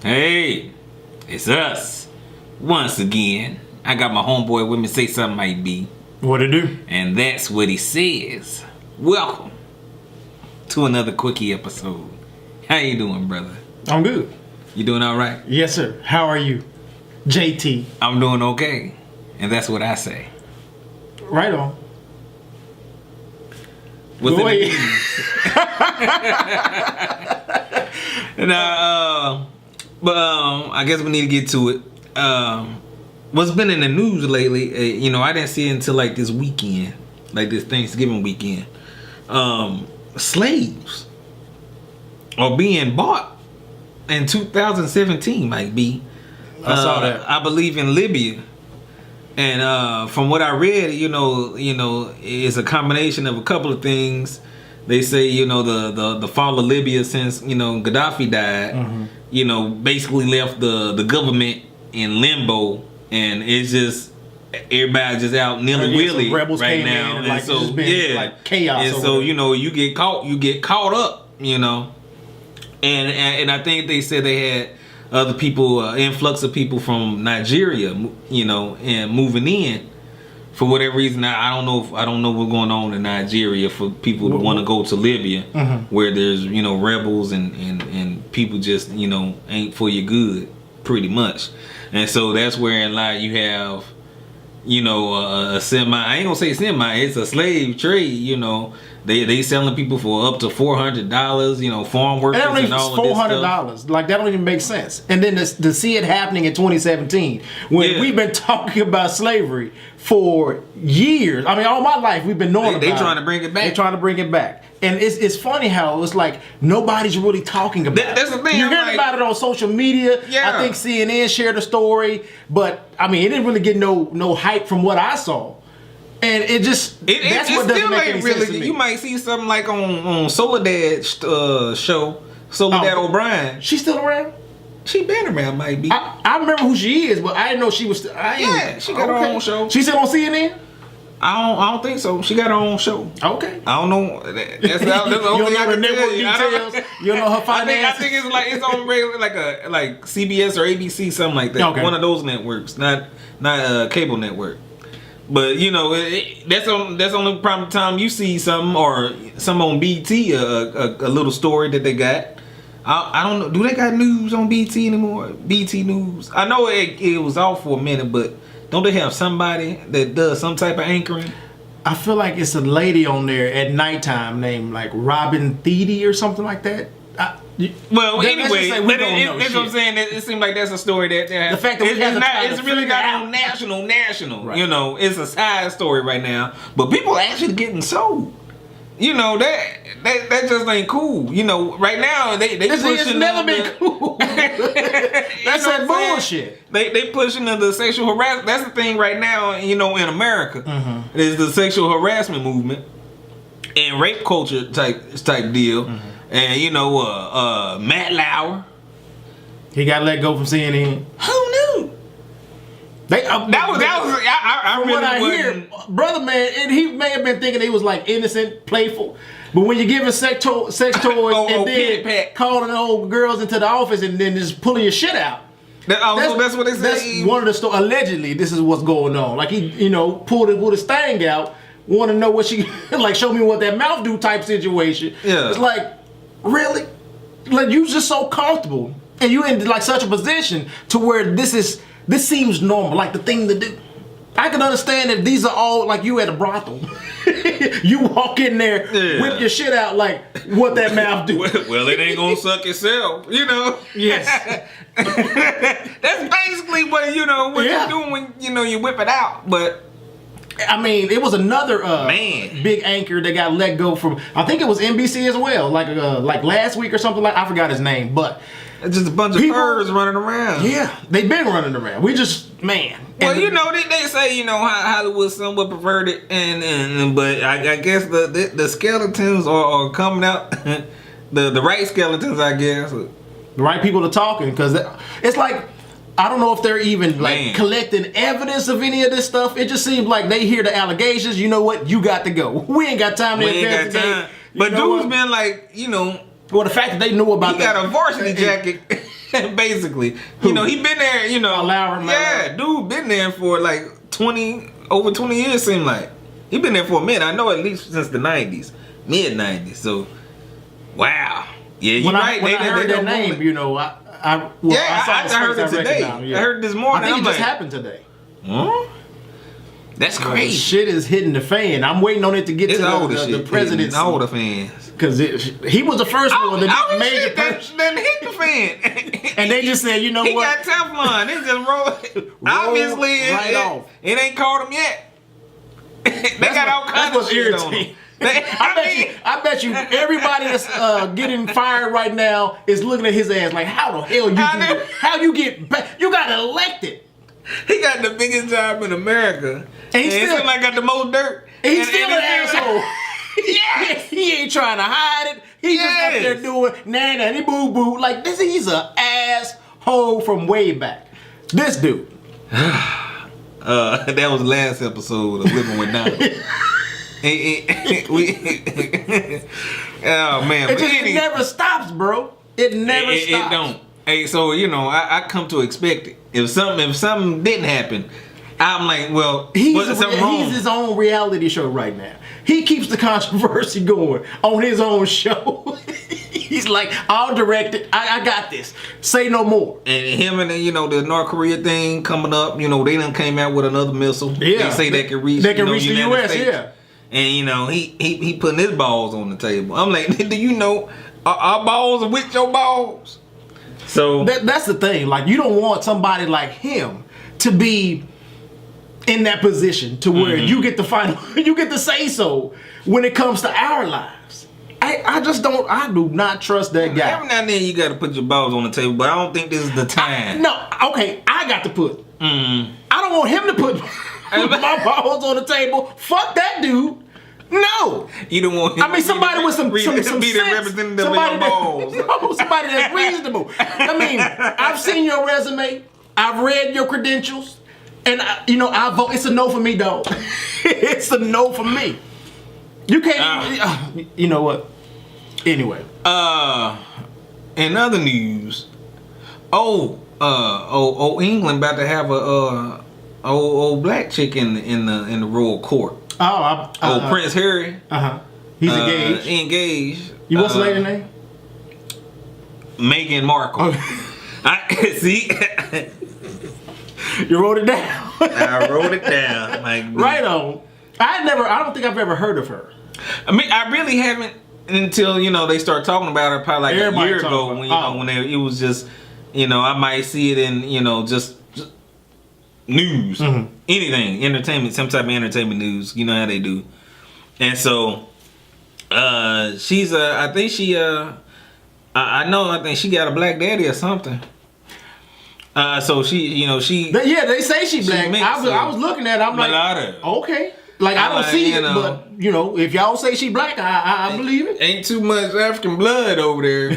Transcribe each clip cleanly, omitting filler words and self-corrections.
Hey, it's us. Once again, I got my homeboy with me. Say something might be. What it do? And that's what he says. Welcome to another quickie episode. How you doing, brother? I'm good. You doing all right? Yes, sir. How are you? JT. I'm doing okay. And that's what I say. Right on. What's in the Wait. news? I guess we need to get to it. What's been in the news lately? I didn't see it until like this weekend, like this Thanksgiving weekend. Slaves are being bought in 2017. Might be. I saw that. I believe in Libya. And from what I read, it's a combination of a couple of things. They say, the fall of Libya since, Gaddafi died, basically left the government in limbo, and it's just everybody just out nilly-willy right now. And like, so like chaos. And so you get caught up, and I think they said they had other people, influx of people from Nigeria, and moving in for whatever reason. I don't know what's going on in Nigeria for people to want to go to Libya, where there's rebels and people just ain't for your good pretty much, and so that's where in line you have a semi. I ain't gonna say semi. It's a slave trade. They selling people for up to $400. Farm workers and all of this stuff. Like, that don't even make sense. And then to see it happening in 2017 when we've been talking about slavery for years. I mean, all my life we've been knowing about it. They trying to bring it back. They're trying to bring it back. And it's funny how it's like nobody's really talking about it. That's the thing. You hear about it on social media. Yeah. I think CNN shared a story, but I mean, it didn't really get no hype from what I saw. And it just that's what doesn't make any sense to me. You might see something like on Soledad's show, Soledad O'Brien. She's still around? She been around, might be. I remember who she is, but I didn't know she was. She got her own show. She still on CNN? I don't think so. She got her own show. Okay. I don't know. That's the you only don't thing I know the can network tell you. details. You don't know her finances. I think it's on regular like CBS or ABC, something like that. Okay. One of those networks, not cable network. But that's the only prime time you see something or some on BT, a little story that they got. I don't know. Do they got news on BT anymore? BT News. I know it was off for a minute, but don't they have somebody that does some type of anchoring? I feel like it's a lady on there at nighttime named like Robin Thede or something like that. Well, anyway, that's what I'm saying. It seems like that's a story that the fact that it's really not on national. Right. It's a side story right now, but people are actually getting sold. That just ain't cool. Right now they pushing. It's never been cool. That's that bullshit. They pushing the sexual harassment. That's the thing right now. In America, is the sexual harassment movement and rape culture type deal. And Matt Lauer, he got let go from CNN. Who knew? I from really what I hear, brother man, and he may have been thinking he was like innocent, playful. But when you're giving sex toys and then calling old girls into the office and then just pulling your shit out. That's what they say. That's one of the stories. Allegedly, this is what's going on. Like he, pulled his thing out, want to know what she like. Show me what that mouth do type situation. Yeah. It's like, really, like you just so comfortable and you in like such a position to where this seems normal, like the thing to do. I can understand if these are all like you at a brothel. You walk in there, whip your shit out like what that mouth do. Well, it ain't gonna suck itself, Yes. That's basically what you're doing when you whip it out. But I mean, it was another man, big anchor that got let go from. I think it was NBC as well, like last week or something like. I forgot his name, but it's just a bunch of birds running around. Yeah, they've been running around. We just man. Well, they say Hollywood's somewhat perverted, but I guess the skeletons are coming out. the right skeletons, I guess. The right people are talking because it's like. I don't know if they're even collecting evidence of any of this stuff. It just seems like they hear the allegations. You know what? You got to go. We ain't got time to investigate. But dude's been like, Well, the fact that they knew about he got a varsity jacket. Basically, you know, he been there. You know, Lowry. Yeah, dude, been there for like over 20 years. Seem like he been there for a minute. I know at least since the '90s, mid '90s. So, wow. Yeah, you're right. When I heard that name, you know, I heard it today. I heard it this morning. I think it just happened today. Huh? That's crazy. Shit is hitting the fan. I'm waiting on it to get to the presidency. All the fans. Because he was the first one that made it. That hit the fan. And they just said, you know he what? He got Teflon. They just roll obviously, off. It ain't caught him yet. They got all kinds of shit on them. I bet you everybody that's getting fired right now is looking at his ass like, how the hell you get back? You got elected. He got the biggest job in America. And he still like got the most dirt. And he's still an asshole. Yes. He ain't trying to hide it. He's just up there doing nanny boo boo. Like this, he's an asshole from way back. This dude. That was the last episode of Living with Donald. Oh man, it never stops, bro. It never stops. It don't. Hey, so you know, I come to expect it. If something didn't happen, I'm like, well, he's his own reality show right now. He keeps the controversy going on his own show. He's like, I'll direct it. I got this. Say no more. And him and the North Korea thing coming up. You know, they done came out with another missile. Yeah, they say they can reach. They can reach the U.S. States. Yeah. And he putting his balls on the table. I'm like, do you know our balls are with your balls? So that's the thing. Like, you don't want somebody like him to be in that position to where you get the say so when it comes to our lives. I do not trust that guy. Every now and then you got to put your balls on the table, but I don't think this is the time. I got to put. I don't want him to put my balls on the table. Fuck that dude. No. You don't want him. I mean, somebody with some sense. Be the representative of your balls. Somebody that's reasonable. I mean, I've seen your resume. I've read your credentials. And, I vote. It's a no for me, dog. It's a no for me. You can't. You know what? Anyway. In other news, England about to have a old black chick in the royal court. Prince Harry. He's engaged. Engaged. What's the lady name? Meghan Markle. See. You wrote it down. I wrote it down. Right on. I don't think I've ever heard of her. I mean, I really haven't until they start talking about her probably like a year ago when it was just I might see it in just news, anything, entertainment, some type of entertainment news. You know how they do. And so she's I think she I think she got a black daddy or something. So she they say she black. Mixed, I was looking at it, I'm like, okay. Like, I don't see it, but, if y'all say she black, I believe it. Ain't too much African blood over there.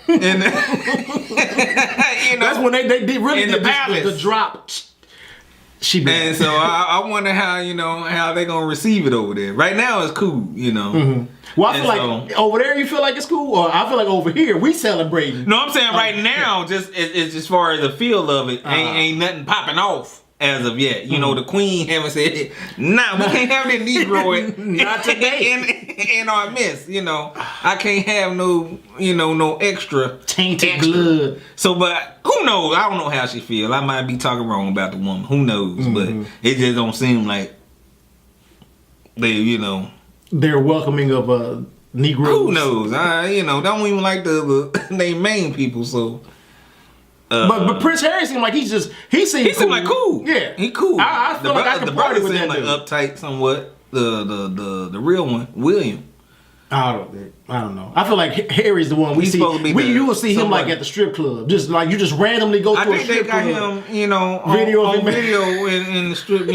And, that's when they really in the palace. The drop. She black. And so I wonder how they going to receive it over there. Right now, it's cool, Well, I feel like over there you feel like it's cool, or I feel like over here we celebrating. No, I'm saying right now, just as far as the feel of it, ain't nothing popping off. As of yet, the Queen haven't said, nah, we can't have that Negro not today in our midst. I can't have no extra tainted blood. So, but who knows? I don't know how she feel. I might be talking wrong about the woman. Who knows? But it just don't seem like they're welcoming of Negroes. Who knows? Don't even like they main people. So. But Prince Harry seemed like he seemed like cool. Yeah, he cool. I feel like I can party with that dude. Like uptight somewhat. The real one, William. I don't know. I feel like Harry's the one we see. You will see him like at the strip club, just like you just randomly go to a strip club. I think they got him, on video in the strip.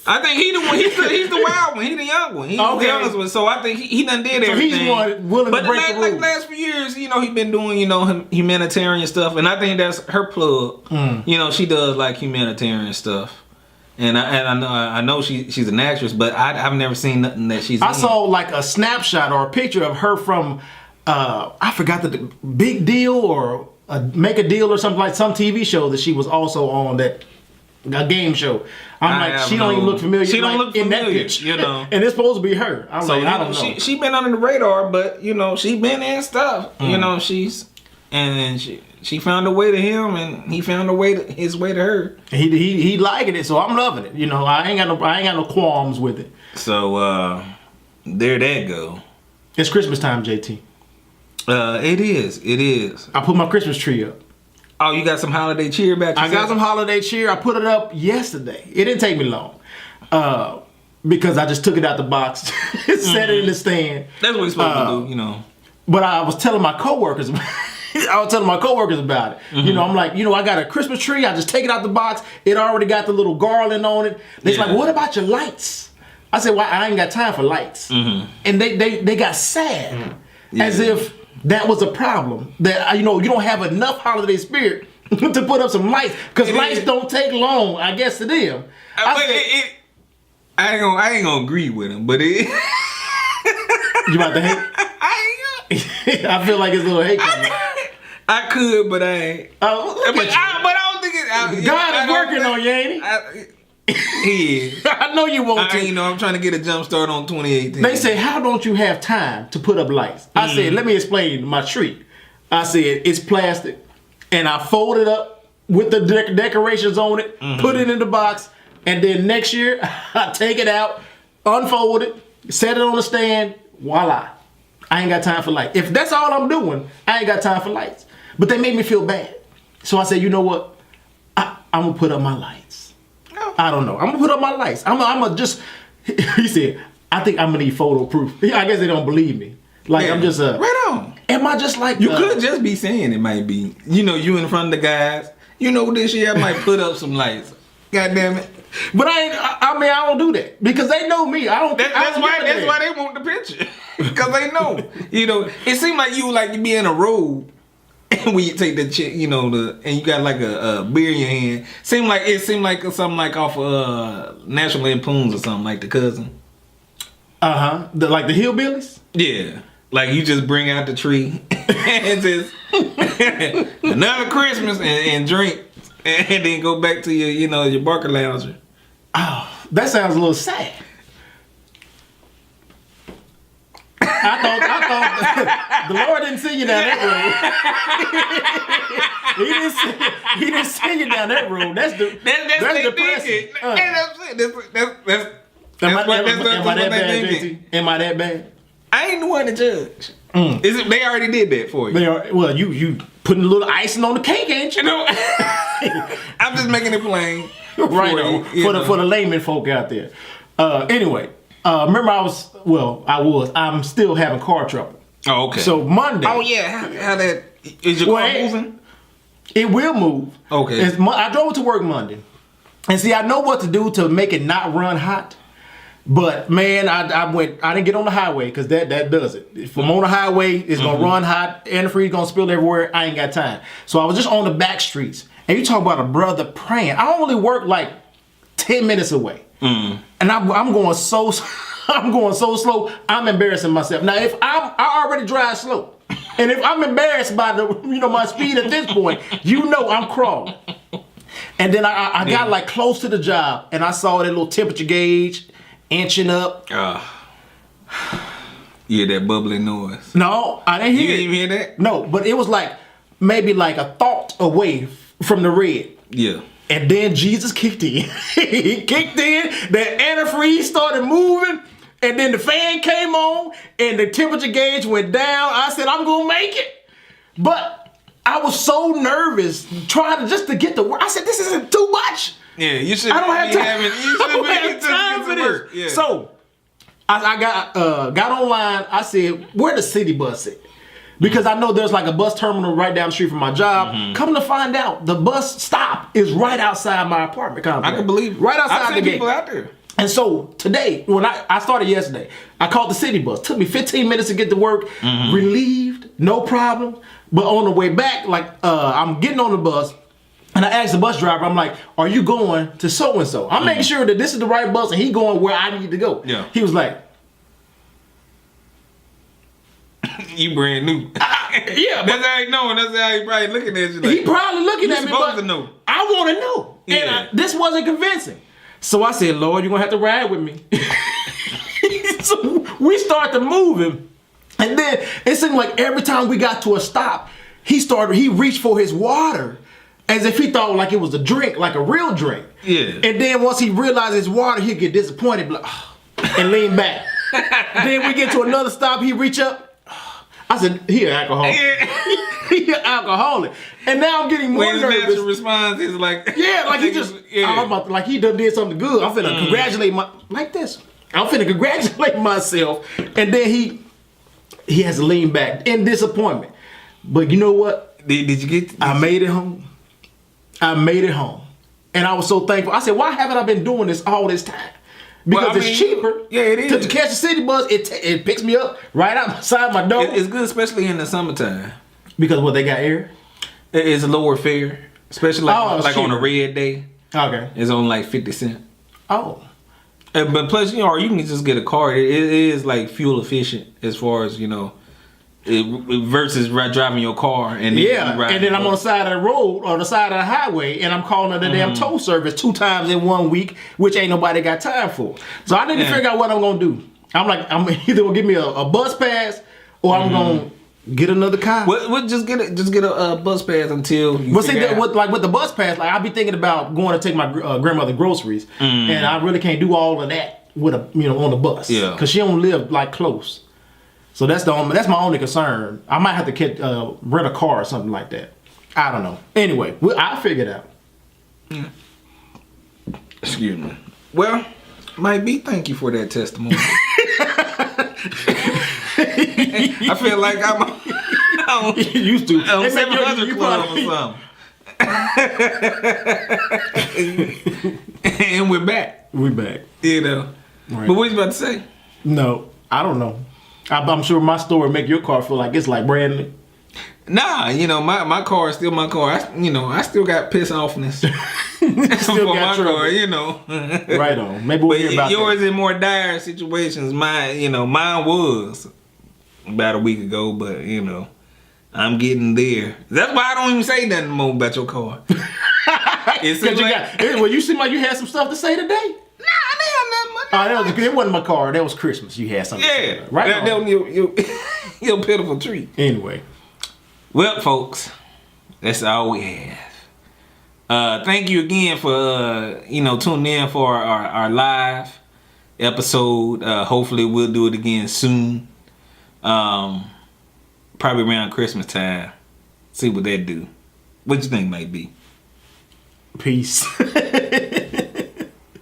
I think he the one. He's the wild one. He the young one. He's the youngest one. So I think he done did everything. So he's one willing to break the rules. But the last few years, he been doing humanitarian stuff, and I think that's her plug. She does like humanitarian stuff, and I know she's an actress, but I've never seen nothing that she's. I saw like a snapshot or a picture of her from I forgot the Big Deal or make a deal or something like some TV show that she was also on that a game show. I'm like, she don't even look familiar. She don't look familiar, in that picture, you know. And it's supposed to be her. I'm So like, I don't know. She been under the radar, but you know, she been in stuff. You know, she found a way to him, and he found his way to her. He liking it, so I'm loving it. You know, I ain't got no qualms with it. So there that go. It's Christmas time, JT. It is. I put my Christmas tree up. Oh, you got some holiday cheer back? I got some holiday cheer. I put it up yesterday. It didn't take me long. Because I just took it out the box, set it in the stand. That's what you're supposed to do, you know. But I was telling my coworkers about it. You know, I'm like, you know, I got a Christmas tree. I just take it out the box. It already got the little garland on it. They're like, what about your lights? I said, well, I ain't got time for lights. And they got sad. As if that was a problem. That, you know, you don't have enough holiday spirit to put up some lights. Because lights don't take long, I guess, to them. I ain't gonna agree with him, but it... You about to hate? I feel like it's a little hate coming. I could, but I ain't. But I don't think it... God is working on you, ain't he? He is. I know you want to. You know, I'm trying to get a jump start on 2018. They say, how don't you have time to put up lights? I said, let me explain my tree. I said, it's plastic. And I fold it up with the decorations on it, put it in the box, and then next year, I take it out, unfold it, set it on the stand, voila. I ain't got time for lights. If that's all I'm doing, I ain't got time for lights. But they made me feel bad. So I said, you know what? I'm going to put up my lights. I don't know. I'm going to put up my lights. I'm going to just... He said, I think I'm going to need photo proof. I guess they don't believe me. Like, yeah. I'm just... right on. Am I just like... You could just be saying it might be. You know, you in front of the guys. You know, this year I might put up some lights. God damn it. But I don't do that. Because they know me. That's why they want the picture. Because they know. You know, it seemed like you be in a robe. And when you take the chick, you know, and you got like a beer in your hand. It seemed like something like off National Lampoons or something, like The Cousin. Like the Hillbillies? Yeah. Like you just bring out the tree and just another Christmas and drink. And then go back to your Barker Lounger. Oh, that sounds a little sad. I thought the Lord didn't send you down that road. He didn't send you down that road. That's depressing. Am I that bad, JT? Am I that bad? I ain't the one to judge. They already did that for you. Well, you putting a little icing on the cake, ain't you? No. I'm just making it plain. Right for the layman folk out there. Anyway, remember I'm still having car trouble. Oh, okay. So Monday. Oh yeah, how that is your car moving? It will move. Okay. I drove to work Monday, and see, I know what to do to make it not run hot. But man, I didn't get on the highway because that does it. If I'm on the highway, it's gonna run hot, antifreeze gonna spill everywhere. I ain't got time. So I was just on the back streets. And you talk about a brother praying. I only work like 10 minutes away. And I'm going so slow, I'm embarrassing myself. Now if I already drive slow. And if I'm embarrassed by my speed at this point, I'm crawling. And then I got like close to the job and I saw that little temperature gauge inching up. Yeah, that bubbling noise. No, I didn't hear it. You didn't hear that? No, but it was like maybe like a thought away from the red. Yeah. And then Jesus kicked in. He kicked in, the antifreeze started moving, and then the fan came on, and the temperature gauge went down. I said, I'm going to make it. But I was so nervous trying to get to work. I said, this isn't too much. Yeah, you should. I don't have time. I don't have time for this. Yeah. So I got online. I said, where the city bus at? Because I know there's like a bus terminal right down the street from my job. Come to find out, the bus stop is right outside my apartment complex. I can believe it. Right outside the gate. People out there. And so today, when I started yesterday, I called the city bus. Took me 15 minutes to get to work. Relieved, no problem. But on the way back, I'm getting on the bus. And I asked the bus driver, I'm like, are you going to so-and-so? I'm making sure that this is the right bus and he going where I need to go. Yeah. He was like, you brand new. Yeah, that's how he knowing. That's how he probably looking at you. Like, he probably looking at me, supposed but to know. I want to know. Yeah. And this wasn't convincing. So I said, Lord, you're going to have to ride with me. So we start to move him. And then it seemed like every time we got to a stop, he reached for his water as if he thought like it was a drink, like a real drink. Yeah. And then once he realized his water, he'd get disappointed like, and lean back. Then we get to another stop, he reach up. I said, he an alcoholic. He an alcoholic. And now I'm getting more His nervous. natural response is like, Yeah, like he just, I was about to, like he done did something good. I'm finna congratulate like this. I'm finna congratulate myself. And then he has to lean back in disappointment. But you know what? Did you get? I made it home. And I was so thankful. I said, why haven't I been doing this all this time? Because it's cheaper. Yeah, it is. To catch the city bus, it picks me up right outside my door. It's good, especially in the summertime. Because what, they got air? It's a lower fare, especially like on a red day. Okay. It's on like 50 cents. Oh. But plus, or you can just get a car. It is like fuel efficient as far as versus driving your car and then and then I'm on the side of the road or the side of the highway and I'm calling the damn tow service 2 times in 1 week, which ain't nobody got time for. So I need to figure out what I'm gonna do. I'm either gonna give me a bus pass or I'm gonna get another car. Well, just get a bus pass until you. But see, with the bus pass, like I be thinking about going to take my grandmother groceries, and I really can't do all of that with on the bus. Yeah, because she don't live like close. So that's my only concern. I might have to rent a car or something like that. I don't know. Anyway, I'll figure it out. Yeah. Excuse me. Well, might be. Thank you for that testimony. I feel like I'm used to. I'm 700 Club or something. And we're back. We're back. Right. But what you about to say? No, I don't know. I'm sure my story make your car feel like it's like brand new. Nah, my car is still my car. I still got piss offness for my car. Right on. Maybe we'll hear about yours that. in more dire situations. Mine was about a week ago, but I'm getting there. That's why I don't even say nothing more about your car. You seem like you had some stuff to say today. Nah, I didn't have nothing. It wasn't my car. That was Christmas. You had something. Yeah, right. That was your pitiful treat. Anyway, well, folks, that's all we have. Thank you again for tuning in for our live episode. Hopefully, we'll do it again soon. Probably around Christmas time. See what that do. What you think might be? Peace.